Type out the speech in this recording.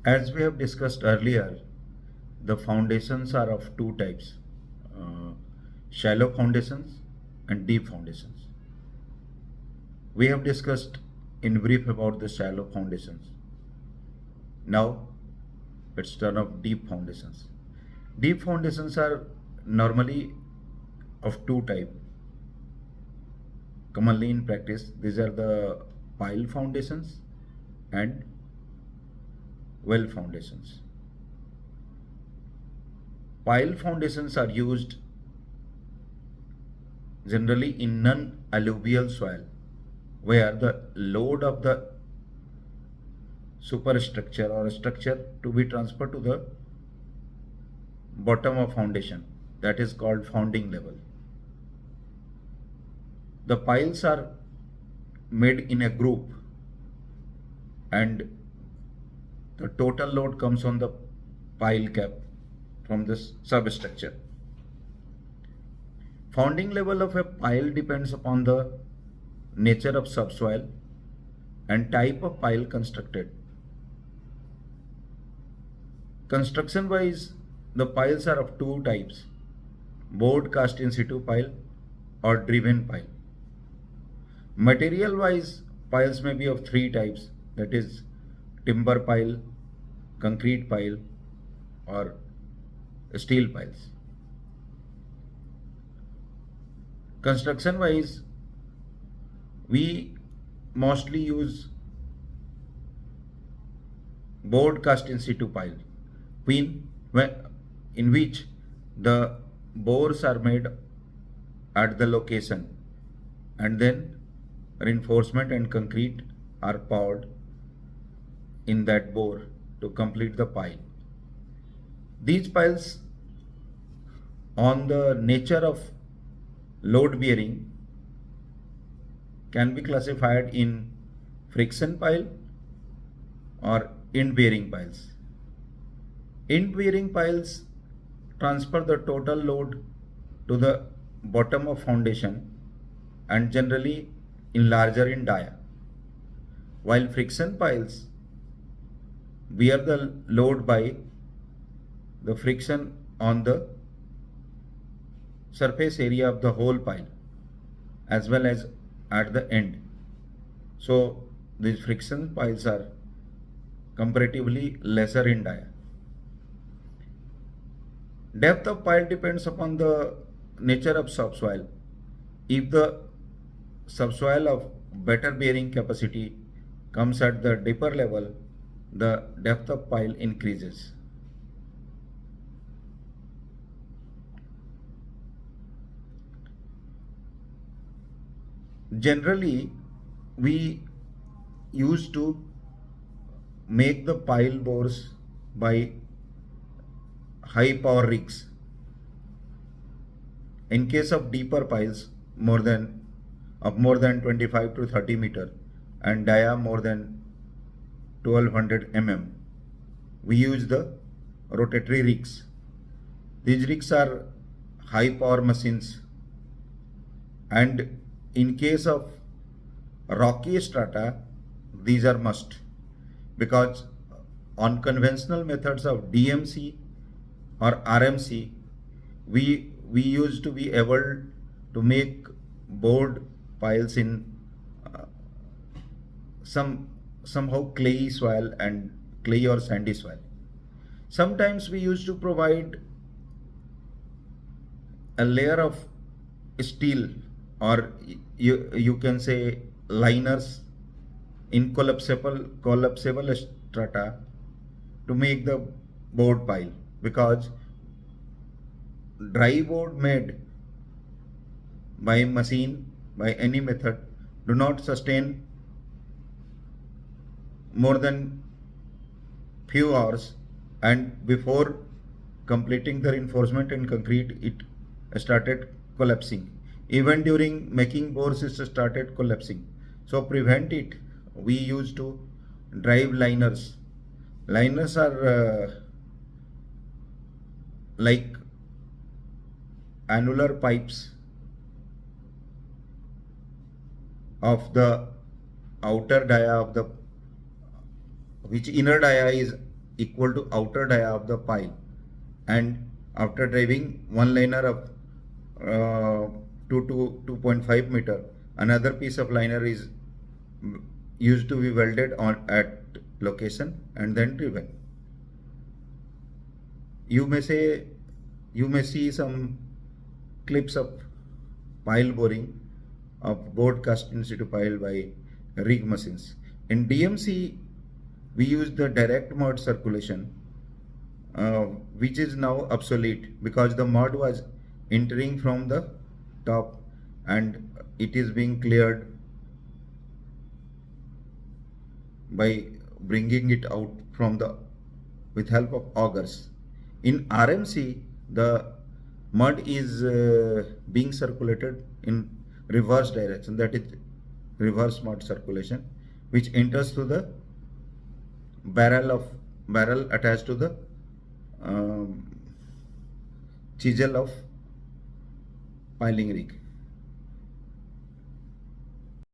As we have discussed earlier, the foundations are of two types, uh, shallow foundations and deep foundations. We have discussed in brief about the shallow foundations. Now, let's turn of deep foundations. Deep foundations are normally of two type. Commonly in practice, these are the pile foundations and well foundations. Pile foundations are used generally in non-alluvial soil where the load of the superstructure or structure to be transferred to the bottom of foundation, that is called founding level. The piles are made in a group and the total load comes on the pile cap from this substructure. Founding level of a pile depends upon the nature of subsoil and type of pile constructed. Construction wise, the piles are of two types, board cast in situ pile or driven pile. Material wise, piles may be of three types, that is timber pile, concrete pile or steel piles. Construction wise, we mostly use board cast in situ pile, in which the bores are made at the location and then reinforcement and concrete are poured in that bore to complete the pile. These piles, on the nature of load bearing, can be classified in friction pile or end bearing piles. End bearing piles transfer the total load to the bottom of foundation and generally in larger in dia, while friction piles bear the load by the friction on the surface area of the whole pile as well as at the end. So these friction piles are comparatively lesser in dia. Depth of pile depends upon the nature of subsoil. If the subsoil of better bearing capacity comes at the deeper level, the depth of pile increases. Generally, we used to make the pile bores by high power rigs. In case of deeper piles, more than 25 to 30 meter and dia more than 1200 mm, we use the rotatory rigs. These rigs are high power machines, and in case of rocky strata, these are must, because on conventional methods of DMC or RMC, we used to be able to make board piles in somehow clayey soil and clay or sandy soil. Sometimes we used to provide a layer of steel, or you can say liners in collapsible strata to make the board pile, because dry board made by machine, by any method, do not sustain more than few hours, and before completing the reinforcement in concrete it started collapsing. Even during making bores it started collapsing. So prevent it, we used to drive liners. Liners are like annular pipes of the outer dia of the, which inner dia is equal to outer dia of the pile, and after driving one liner of 2 to 2.5 meter, another piece of liner is used to be welded on at location and then driven. You may see some clips of pile boring of board cast in situ pile by rig machines. In DMC, we use the direct mud circulation, which is now obsolete because the mud was entering from the top and it is being cleared by bringing it out from the with help of augers. In RMC, the mud is being circulated in reverse direction, that is reverse mud circulation, which enters through the barrel attached to the chisel of piling rig.